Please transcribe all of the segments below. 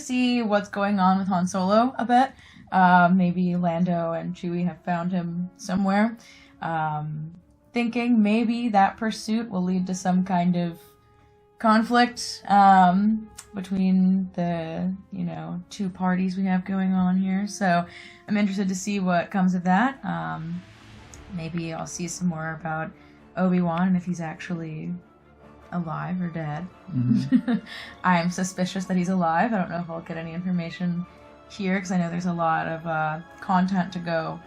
see what's going on with Han Solo a bit. Maybe Lando and Chewie have found him somewhere. Thinking maybe that pursuit will lead to some kind of conflict between the, two parties we have going on here. So I'm interested to see what comes of that. Maybe I'll see some more about Obi-Wan and if he's actually alive or dead. Mm-hmm. I'm suspicious that he's alive. I don't know if I'll get any information here because I know there's a lot of content to go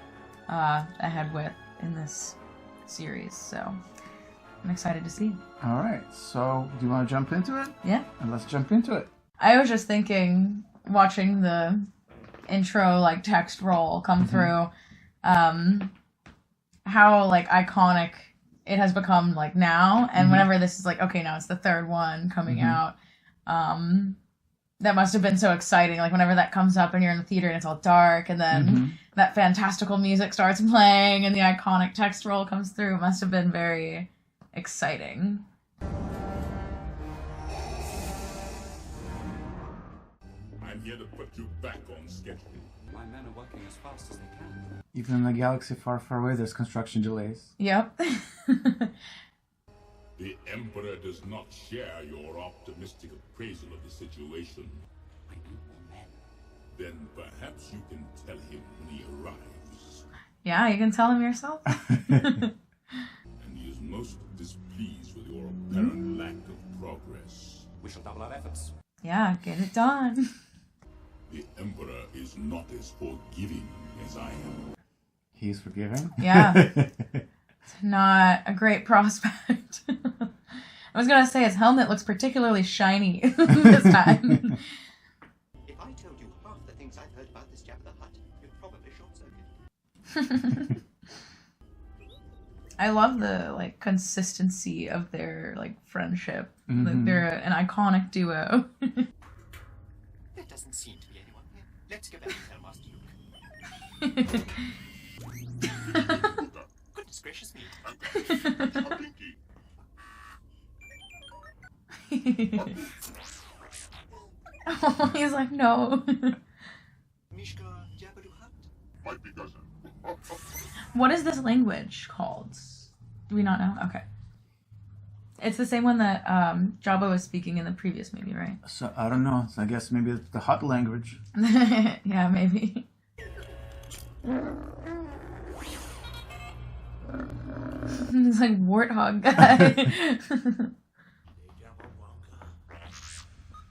ahead with in this series. So I'm excited to see. All right. So do you want to jump into it? Yeah. And let's jump into it. I was just thinking, watching the intro text roll come through, how iconic it has become now, and whenever this is okay, now it's the third one coming out, that must have been so exciting, whenever that comes up and you're in the theater and it's all dark, and then that fantastical music starts playing and the iconic text roll comes through. It must have been very exciting. I'm here to put you back on schedule. My men are working as fast as they can. Even in a galaxy far, far away, there's construction delays. Yep. The Emperor does not share your optimistic appraisal of the situation. I need more men. Then perhaps you can tell him when he arrives. Yeah, you can tell him yourself. And he is most displeased with your apparent lack of progress. We shall double our efforts. Yeah, get it done. The Emperor is not as forgiving as I am. He's forgiving? Yeah. It's not a great prospect. I was going to say his helmet looks particularly shiny this time. If I told you half the things I've heard about this Jabba the Hutt, you'd probably short-circuit. I love the consistency of their friendship. They're an iconic duo. There doesn't seem to be anyone here. Let's go back and tell Master Luke. Goodness gracious me. Oh, he's like, no. Mishka Jabba the Hutt? Might be cousin. What is this language called? Do we not know? Okay. It's the same one that Jabba was speaking in the previous movie, right? So, I don't know. So I guess maybe it's the Hutt language. Yeah, maybe. It's like warthog guy.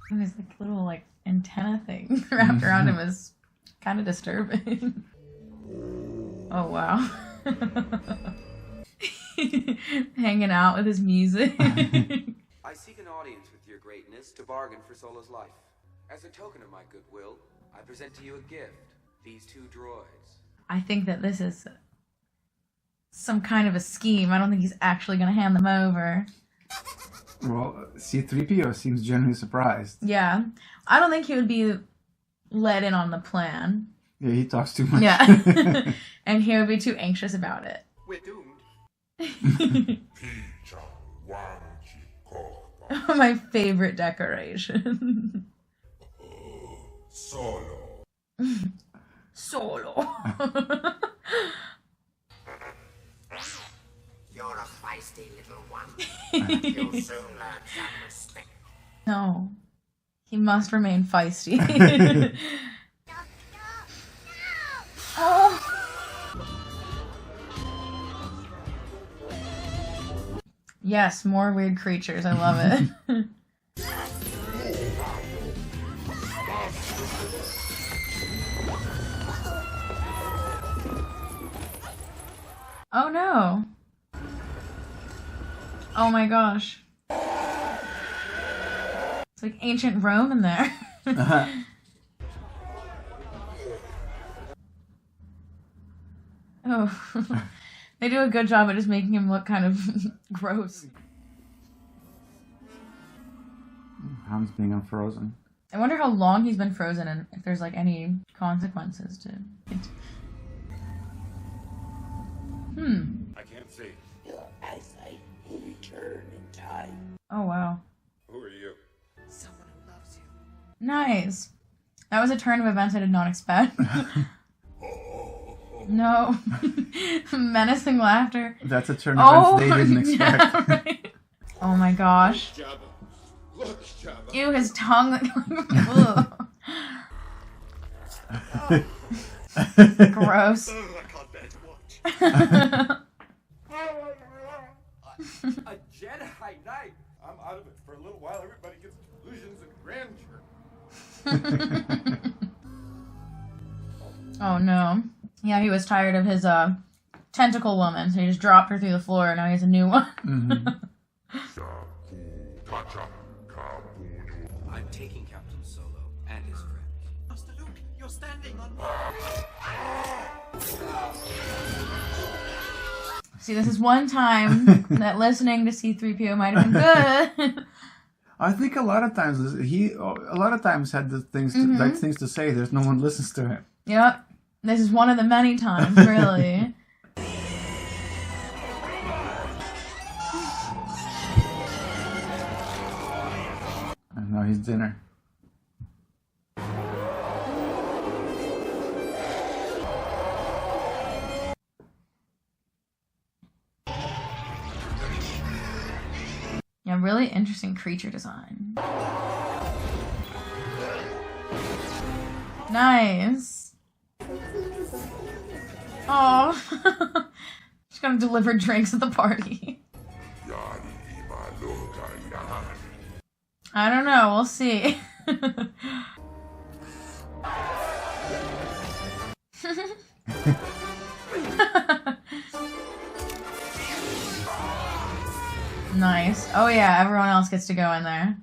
And his little antenna thing wrapped around him is kind of disturbing. Oh wow. Hanging out with his music. I seek an audience with your greatness to bargain for Solo's life. As a token of my goodwill, I present to you a gift. These two droids. I think that this is some kind of a scheme. I don't think he's actually going to hand them over. Well, C-3PO seems genuinely surprised. Yeah. I don't think he would be let in on the plan. Yeah, he talks too much. Yeah. And he would be too anxious about it. We're doomed. My favorite decoration. Solo. Solo. You're a feisty little one. You'll soon learn some respect. No. He must remain feisty. Oh. Yes, more weird creatures. I love it. Oh no. Oh my gosh. It's like ancient Rome in there. Oh. They do a good job at just making him look kind of gross. Han's being unfrozen. I wonder how long he's been frozen and if there's any consequences to it. I can't say. Your eyesight will return in time. Oh wow. Who are you? Someone who loves you. Nice. That was a turn of events I did not expect. No. Menacing laughter. That's a turn of events they didn't expect. Yeah, right. Oh my gosh. Jabba. Look, Jabba. Ew, his tongue. Gross. Oh, I can't bear to watch. A Jedi Knight. I'm out of it. For a little while, everybody gets delusions of grandeur. Oh no. Yeah, he was tired of his tentacle woman, so he just dropped her through the floor, and now he has a new one. I'm taking Captain Solo and his friends. Master Luke, you're standing on. See, this is one time that listening to C-3PO might have been good. I think a lot of times had the things right things to say. There's no one listens to him. Yep. This is one of the many times, really. And now he's dinner. Yeah, really interesting creature design. Nice. Oh. She's gonna deliver drinks at the party. I don't know, we'll see. Nice. Oh yeah, everyone else gets to go in there.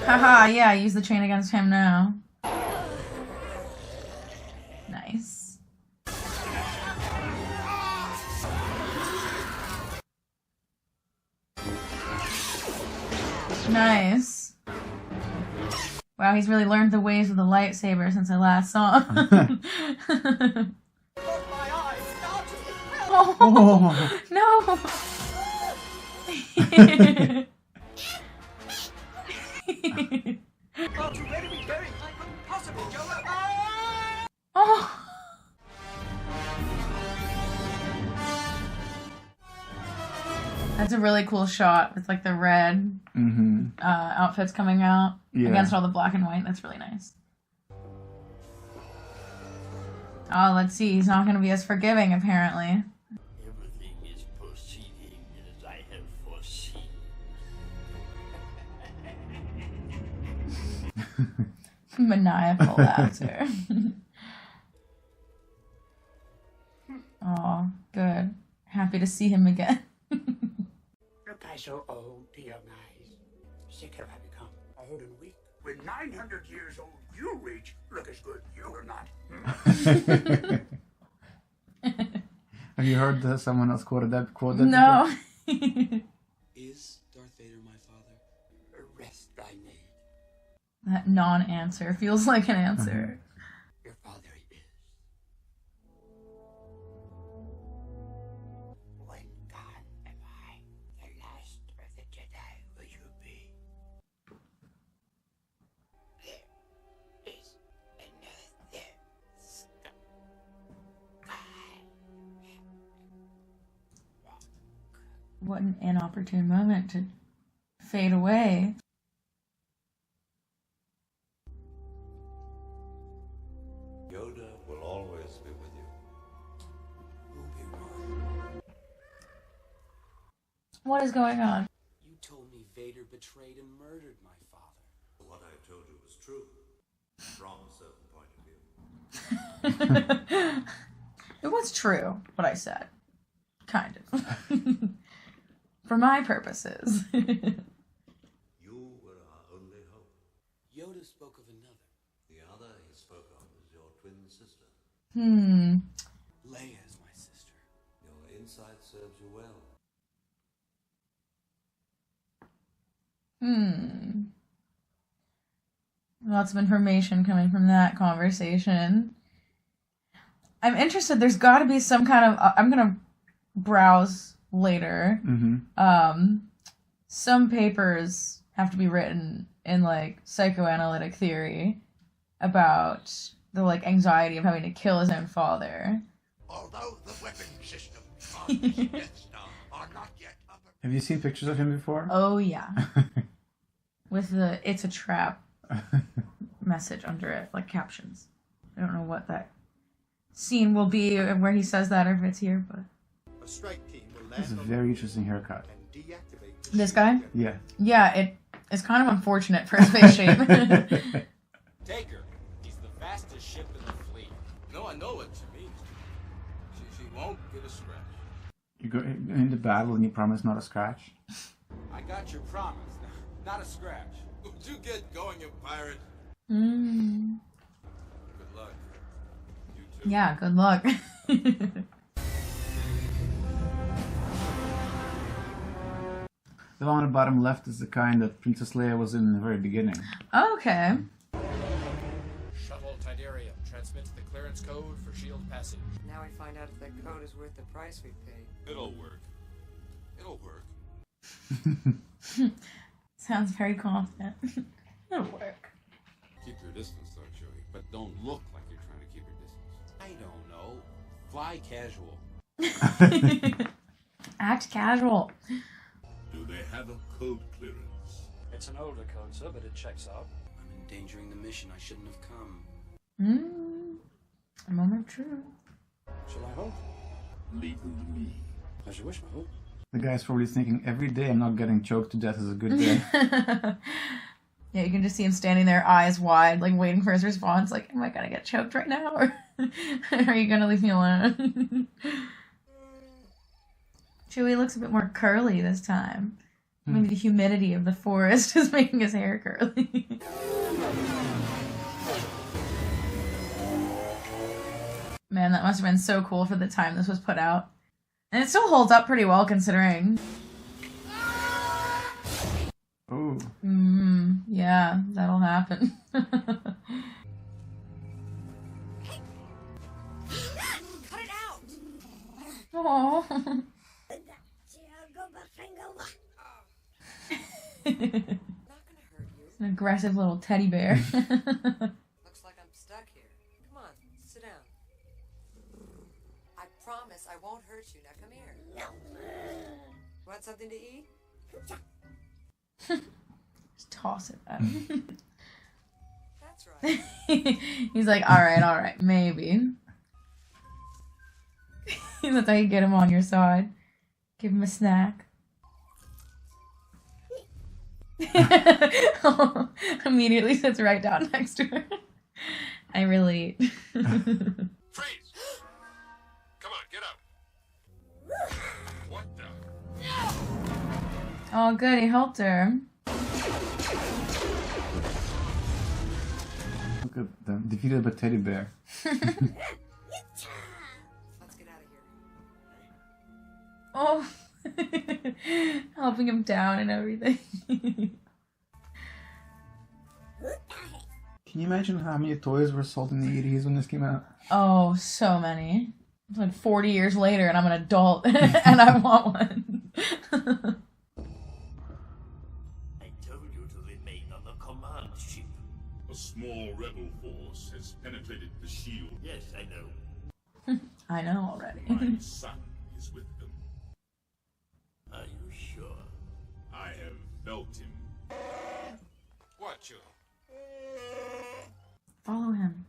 Haha, yeah, use the chain against him now. Nice. Nice. Wow, he's really learned the ways of the lightsaber since I last saw him. Oh, no! Oh, where are we going? I couldn't possibly go. Oh! That's a really cool shot with like the red outfits coming out against all the black and white. That's really nice. Oh, let's see. He's not going to be as forgiving, apparently. Everything is proceeding as I have foreseen. Maniacal laughter. Oh, good. Happy to see him again. Look, I so old to your eyes. Sick have I become. Old and weak. When 900 years old you reach, look as good you are not. Have you heard someone else quoted that quote? No. Is Darth Vader my father? Rest thy name. That non-answer feels like an answer. Your father is. When gone am I, the last of the Jedi will you be? There is another sky. What an inopportune moment to fade away. Yoda will always be with you. Obi-Wan, What is going on? you told me Vader betrayed and murdered my father. What I told you was true, from a certain point of view. It was true, what I said. Kind of. For my purposes. You were our only hope. Yoda spoke of another. The other he spoke of was your twin sister. Leia is my sister. Your insight serves you well. Lots of information coming from that conversation. I'm interested. There's got to be some kind of... I'm going to browse later. Some papers have to be written in like psychoanalytic theory about the like anxiety of having to kill his own father. Although the weapon system on this Death Star are not yet up. Have you seen pictures of him before? Oh yeah. With the "it's a trap" message under it, like captions. I don't know what that scene will be where he says that or if it's here, but A strike team will That's a land on very interesting haircut. and deactivate the this guy? Yeah. Yeah, it's kind of unfortunate for a space shape. Taker, he's the fastest ship in the fleet. No, I know what she means. She won't get a scratch. You go into battle and you promise not a scratch. I got your promise. Not a scratch. Would you get going, you pirate? Mm. Good luck. You too. Yeah, good luck. The one on the bottom left is the kind that Princess Leia was in the very beginning. Okay. Shuttle Tidarium transmits the clearance code for shield passage. Now we find out if that code is worth the price we paid. It'll work. It'll work. Sounds very confident. It'll work. Keep your distance, though, Chewie. But don't look like you're trying to keep your distance. I don't know. Fly casual. Act casual. Do they have a code clearance? It's an older code, sir, but it checks out. I'm endangering the mission. I shouldn't have come. A moment of truth. Shall I hope? Leave them to me. As you wish, my hope. The guy's probably thinking, every day I'm not getting choked to death is a good day. Yeah, you can just see him standing there, eyes wide, like waiting for his response. Like, am I gonna get choked right now, or are you gonna leave me alone? Chewie looks a bit more curly this time. Maybe the humidity of the forest is making his hair curly. Man, that must have been so cool for the time this was put out. And it still holds up pretty well considering. Oh. Yeah, that'll happen. Cut it out! Oh. Not gonna hurt you. An aggressive little teddy bear. Looks like I'm stuck here. Come on, sit down. I promise I won't hurt you. Now come here. No. Want something to eat? Just toss it at him. That's right. He's like, alright, maybe. That's how you get him on your side. Give him a snack. Immediately sits right down next to her. I relate. Freeze! Come on, get up. What the? Oh, good, he helped her. Look at them, defeated by teddy bear. Let's get out of here. Oh. Helping him down and everything. Can you imagine how many toys were sold in the 80s when this came out? Oh, so many. It's like 40 years later and I'm an adult and I want one. I told you to remain on the command ship. A small rebel force has penetrated the shield. Yes, I know. I know already. My son is with them. Are you sure? I have felt him. What, Chewie? Follow him.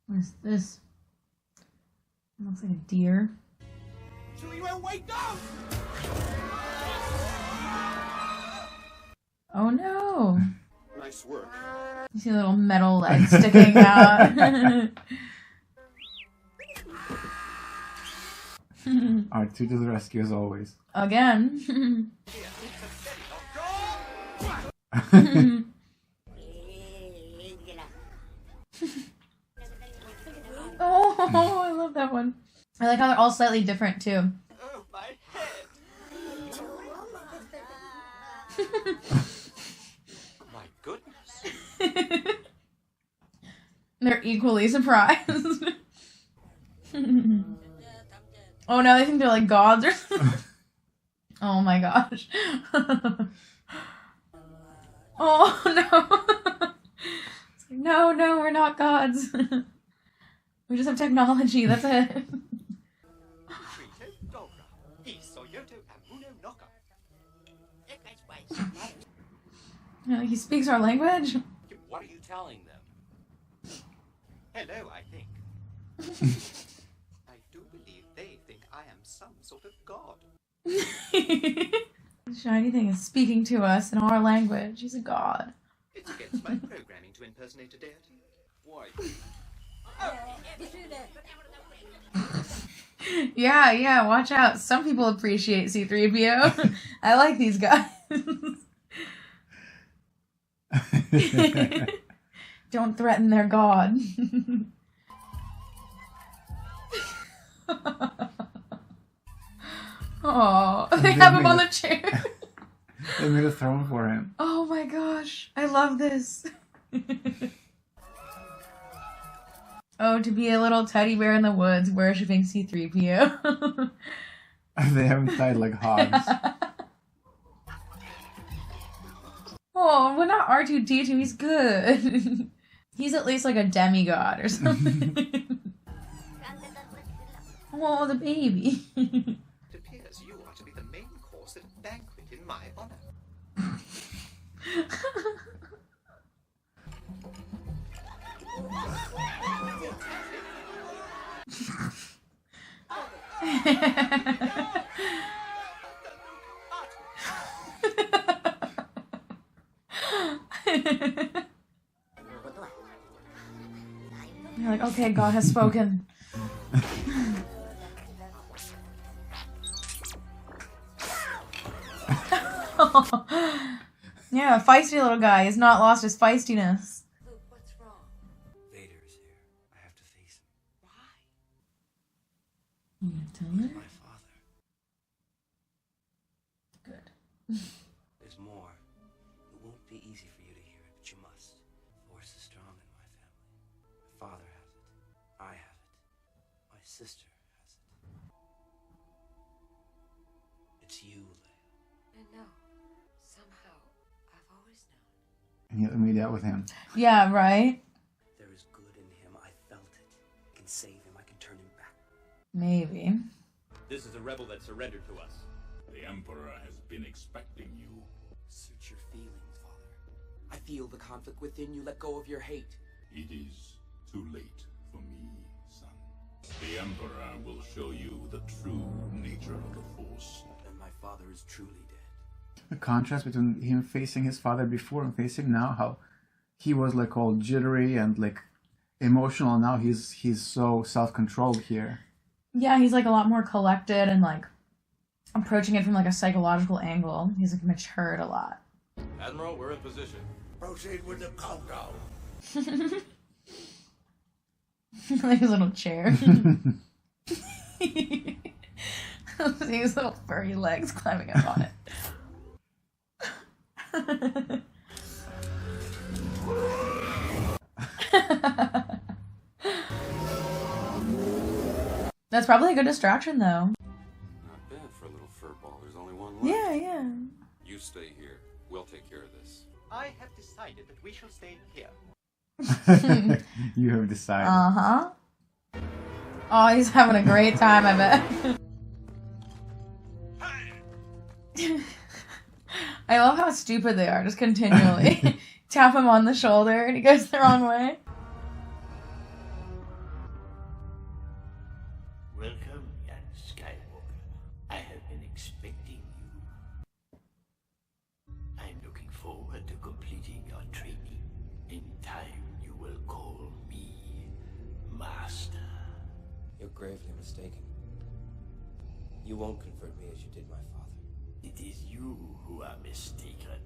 What is this? It looks like a deer. Chewie, wake up! Oh no! Nice work. You see a little metal leg sticking out. R2 to the rescue as always. Again. Oh, I love that one. I like how they're all slightly different too. Oh, my head. My goodness. They're equally surprised. Oh, now they think they're like gods or something. Oh my gosh. Oh no. It's like, no, no, we're not gods. We just have technology, that's it. He speaks our language? What are you telling them? Hello, I think. I do believe they think I am some sort of god. The shiny thing is speaking to us in our language. He's a god. It's against my programming to impersonate a deity. Why? Yeah, watch out. Some people appreciate C-3PO. I like these guys. Don't threaten their god. Oh, they have him on the chair. They made a throne for him. Oh my gosh, I love this. Oh, to be a little teddy bear in the woods worshipping C-3PO. They have him tied like hogs. Oh, well, not R2-D2, he's good. He's at least like a demigod or something. Oh, the baby. It appears you are to be the main course at a banquet in my honor. You're like, okay, God has spoken. Yeah, feisty little guy. He's not lost his feistiness. Luke, what's wrong? Vader's here. I have to face him. Why? You tell her? My father. Good. There's more. It won't be easy for you to hear it, but you must. The Force is strong in my family. My father has it. I have it. My sister has it. It's you, Leia. I know. Somehow, I've always known. And you meet out with him. Yeah, right? There is good in him. I felt it. I can save him. I can turn him back. Maybe. This is a rebel that surrendered to us. The Emperor has been expecting you. Suit your feelings, Father. I feel the conflict within you. Let go of your hate. It is too late for me, son. The Emperor will show you the true nature of the Force. And my father is truly dead. The contrast between him facing his father before and facing now, how he was like all jittery and like emotional, and now he's so self-controlled here. Yeah, he's like a lot more collected and like approaching it from like a psychological angle. He's like matured a lot. Admiral, we're in position. Proceed with the countdown. Like his little chair. His little furry legs climbing up on it. That's probably a good distraction, though. Not bad for a little furball. There's only one left. Yeah. You stay here. We'll take care of this. I have decided that we shall stay here. You have decided. Uh-huh. Oh, he's having a great time, I bet. I love how stupid they are, just continually. Tap him on the shoulder and he goes the wrong way. Welcome, young Skywalker. I have been expecting you. I'm looking forward to completing your training. In time, you will call me Master. You're gravely mistaken. You won't convert me as you did my father. It is you who are mistaken.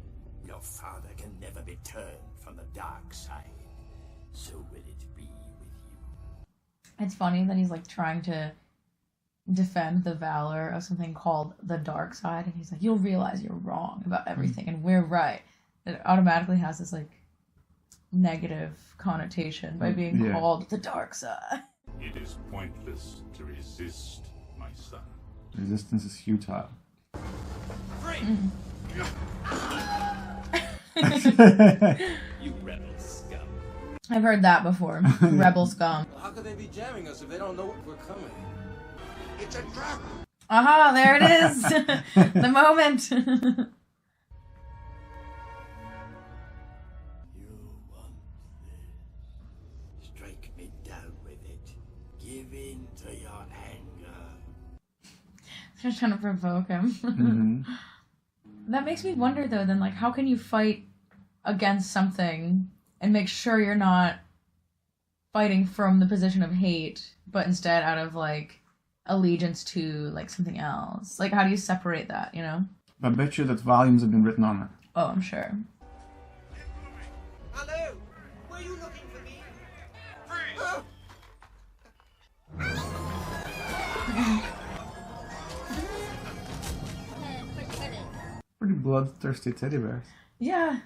Your father can never be turned from the dark side. So will it be with you. It's funny that he's like trying to defend the valor of something called the dark side, and he's like, you'll realize you're wrong about everything and we're right. It automatically has this like negative connotation by being called the dark side. It is pointless to resist, my my son. Resistance is futile. You rebel scum. I've heard that before. Rebel scum. How could they be jamming us if they don't know we're coming? It's a trap! Aha, there it is! The moment! You want this. Strike me down with it. Give in to your anger. They're trying to provoke him. Mm-hmm. That makes me wonder, though, then, like, how can you fight against something and make sure you're not fighting from the position of hate, but instead out of, like, allegiance to, like, something else? Like, how do you separate that, you know? I bet you that volumes have been written on it. Oh, I'm sure. Hello? Were you looking for me? Pretty bloodthirsty teddy bears. Yeah.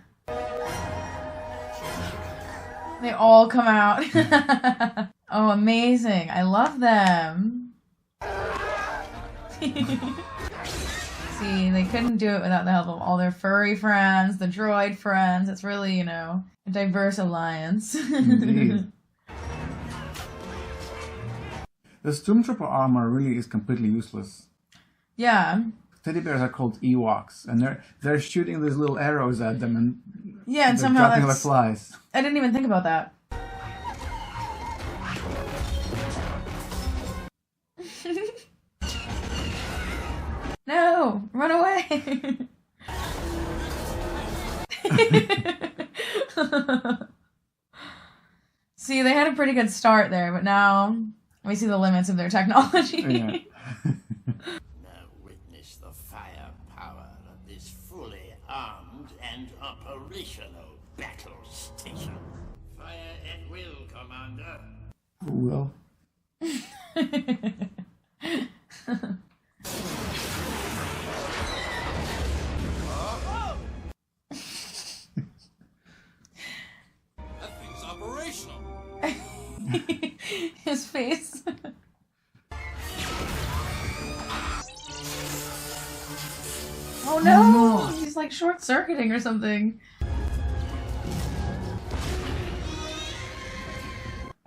They all come out. Oh, amazing. I love them. See, they couldn't do it without the help of all their furry friends, the droid friends. It's really, you know, a diverse alliance. Indeed. The Stormtrooper armor really is completely useless. Yeah. Teddy bears are called Ewoks, and they're shooting these little arrows at them, and Yeah, and they're somehow dropping like that's... flies. I didn't even think about that. No! Run away! See, they had a pretty good start there, but now we see the limits of their technology. Yeah. Now witness the firepower of this fully armed and operational battle station. Fire at will, Commander. Who will? That thing's operational. His face. Oh no! He's like short-circuiting or something.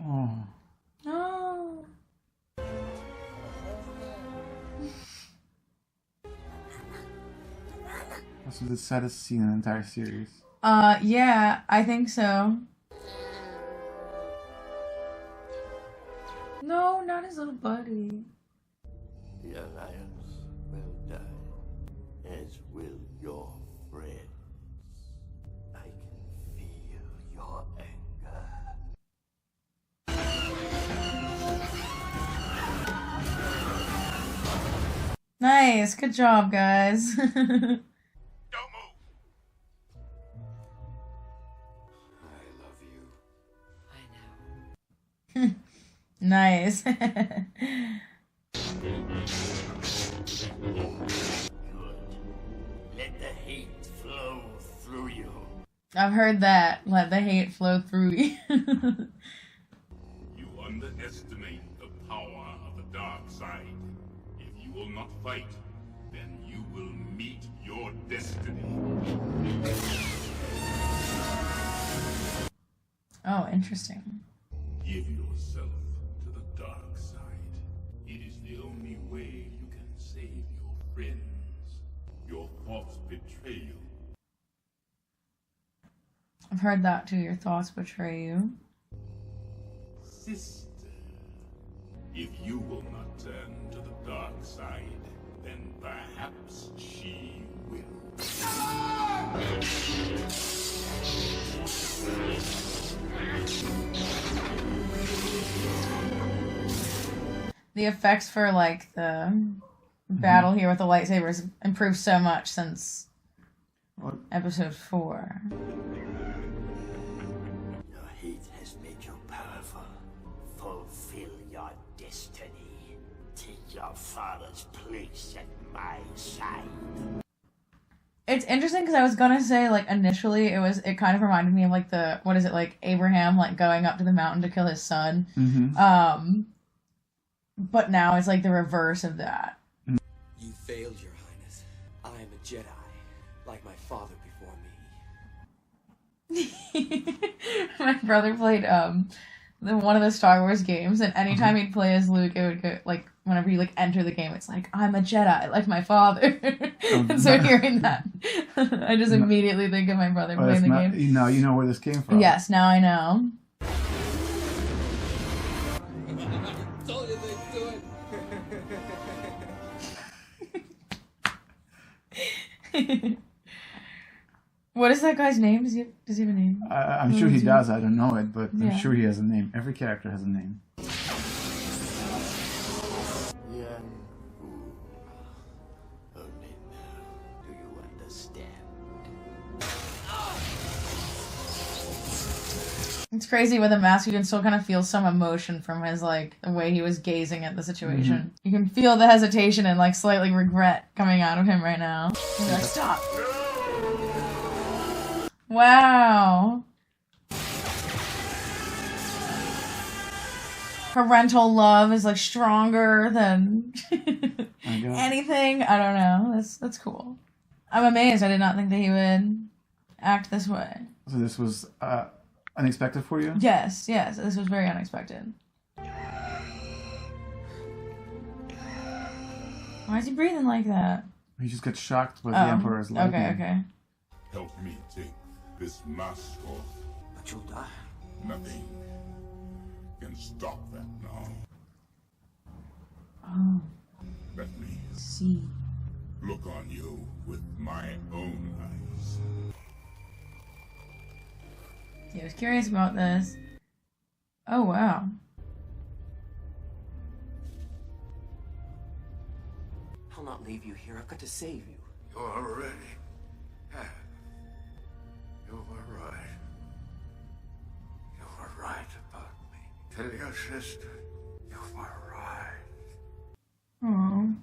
Oh. No. That's the saddest scene in the entire series. Yeah, I think so. No, not his little buddy. The Alliance will die, as will your friends. I can feel your anger. Nice, good job, guys. Don't move! I love you. I know. Nice. Good. Let the hate flow through you. I've heard that. Let the hate flow through you. You underestimate the power of the dark side. If you will not fight, then you will meet your destiny. Oh, interesting. Give yourself to the dark side. It is the only way you can save your friends. Your thoughts betray you. I've heard that too. Your thoughts betray you. Sister, if you will not turn to the dark side, then perhaps she will. The effects for like the battle here with the lightsabers improved so much since episode 4. Your hate has made you powerful. Fulfill your destiny. Take your father's place at my side. It's interesting because I was gonna say like initially it kind of reminded me of like the what is it like Abraham like going up to the mountain to kill his son. Mm-hmm. But now it's like the reverse of that. You failed, Your Highness. I am a Jedi, like my father before me. My brother played one of the Star Wars games, and anytime he'd play as Luke, it would go like whenever you like enter the game, it's like I'm a Jedi, like my father. And so hearing that, I just immediately think of my brother playing the game. You know where this came from. Yes, now I know. Told you they'd do it. What is that guy's name? Does he have a name? I'm sure he does. I don't know it, but I'm sure he has a name. Every character has a name. Only now do you understand. It's crazy with a mask, you can still kind of feel some emotion from his, like, the way he was gazing at the situation. You can feel the hesitation and, like, slightly regret coming out of him right now. He's like, stop! Wow! Parental love is, like, stronger than anything. I don't know. That's cool. I'm amazed. I did not think that he would act this way. So this was unexpected for you? Yes, this was very unexpected. Why is he breathing like that? He just gets shocked by the Emperor's lightning. Okay. Help me take this mask off. But you'll die. Nothing can stop that now. Oh. Let me See. look on you with my own eyes. Yeah, I was curious about this. Oh, wow. I'll not leave you here. I've got to save you. You already have. You were right. You were right about me. Tell your sister you were right. Aww.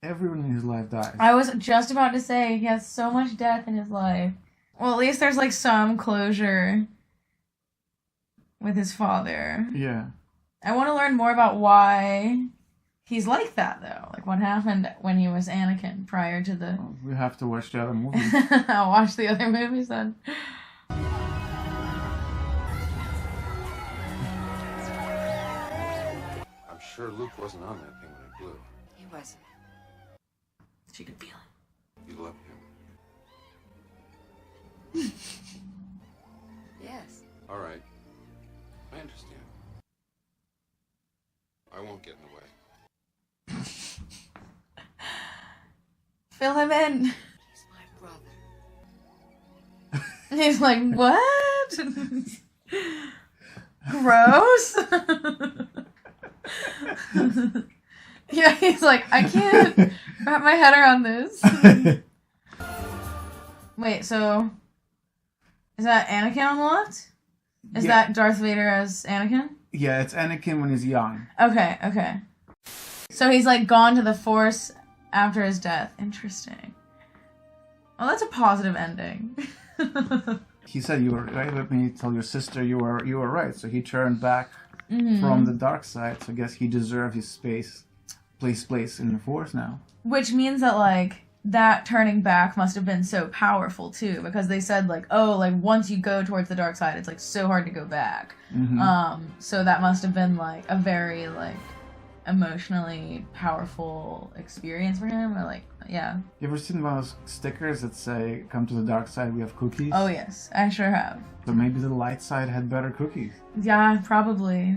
Everyone in his life dies. I was just about to say, he has so much death in his life. Well, at least there's, like, some closure with his father. Yeah. I want to learn more about why he's like that, though. Like, what happened when he was Anakin prior to the... Well, we have to watch the other movies. I'll watch the other movies then. I'm sure Luke wasn't on that thing when it blew. He wasn't. She could feel it. You love him. Yes. All right. I understand. I won't get in the way. Fill him in. He's my brother. He's like, what? Gross. Yeah, he's like, I can't wrap my head around this. Wait, so is that Anakin unlocked? Is that Darth Vader as Anakin? Yeah, it's Anakin when he's young. Okay. So he's like gone to the Force after his death. Interesting. Well, that's a positive ending. He said, "You were right. Let me tell your sister you were right." So he turned back from the dark side. So I guess he deserved his place in the Force now. Which means that, like, that turning back must have been so powerful, too, because they said, like, oh, like, once you go towards the dark side, it's, like, so hard to go back. So that must have been, like, a very, like, emotionally powerful experience for him, or, like, yeah. You ever seen one of those stickers that say, "Come to the dark side, we have cookies"? Oh, yes, I sure have. So maybe the light side had better cookies. Yeah, probably.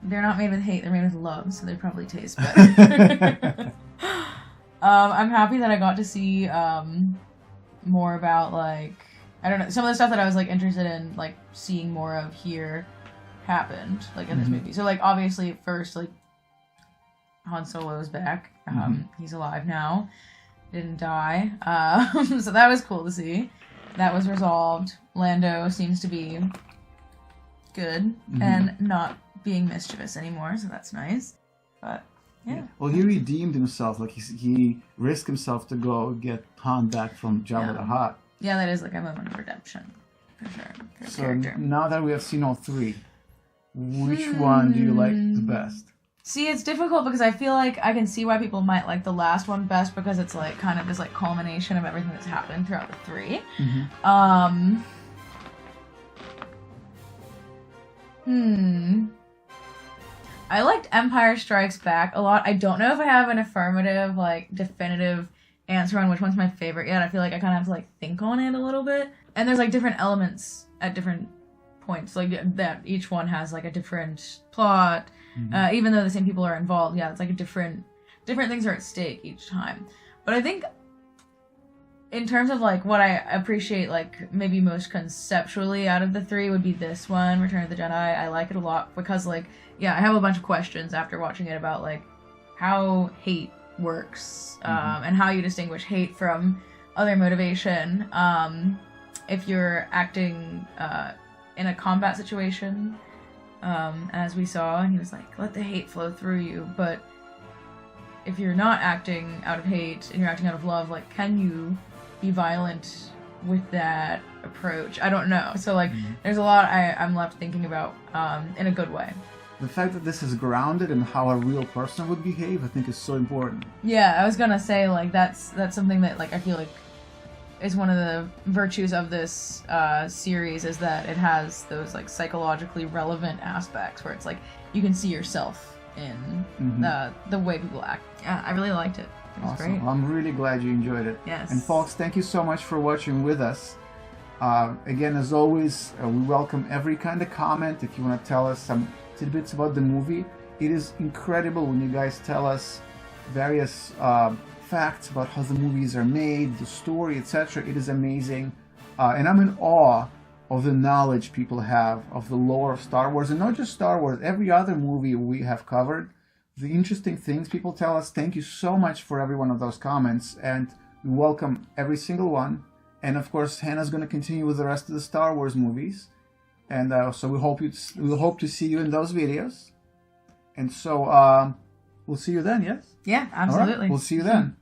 They're not made with hate, they're made with love, so they probably taste better. I'm happy that I got to see more about, like, I don't know, some of the stuff that I was, like, interested in, like, seeing more of here happened, like, in this movie. So, like, obviously, first, like, Han Solo's back. He's alive now. Didn't die. So that was cool to see. That was resolved. Lando seems to be good and not being mischievous anymore, so that's nice. But yeah. Well, he redeemed himself. Like he risked himself to go get Han back from Jabba the Hutt. Yeah, that is like a moment of redemption. For sure. Great So character. now that we have seen all three, which one do you like the best? See, it's difficult because I feel like I can see why people might like the last one best because it's like kind of this like culmination of everything that's happened throughout the three. I liked Empire Strikes Back a lot. I don't know if I have an affirmative, like, definitive answer on which one's my favorite yet. I feel like I kind of have to, like, think on it a little bit. And there's, like, different elements at different points. Like, that each one has, like, a different plot. Even though the same people are involved, yeah, it's, like, a different things are at stake each time. But I think in terms of, like, what I appreciate, like, maybe most conceptually out of the three would be this one, Return of the Jedi. I like it a lot because, like, yeah, I have a bunch of questions after watching it about, like, how hate works, and how you distinguish hate from other motivation. If you're acting in a combat situation, as we saw, and he was like, let the hate flow through you, but if you're not acting out of hate and you're acting out of love, like, can you be violent with that approach? I don't know. So, like, there's a lot I'm left thinking about in a good way. The fact that this is grounded in how a real person would behave, I think, is so important. Yeah, I was gonna say, like, that's something that, like, I feel like is one of the virtues of this series, is that it has those, like, psychologically relevant aspects where it's like you can see yourself in the way people act. Yeah, I really liked it. It was Awesome. great. Well, I'm really glad you enjoyed it. Yes. And folks, thank you so much for watching with us. Again, as always, we welcome every kind of comment. If you want to tell us some tidbits about the movie, it is incredible when you guys tell us various facts about how the movies are made, the story, etc. It is amazing. And I'm in awe of the knowledge people have of the lore of Star Wars, and not just Star Wars, every other movie we have covered. The interesting things people tell us. Thank you so much for every one of those comments, and we welcome every single one. And of course, Hannah's going to continue with the rest of the Star Wars movies, and so we hope to see you in those videos. And so we'll see you then. Yes. Yeah, absolutely. All right. We'll see you then.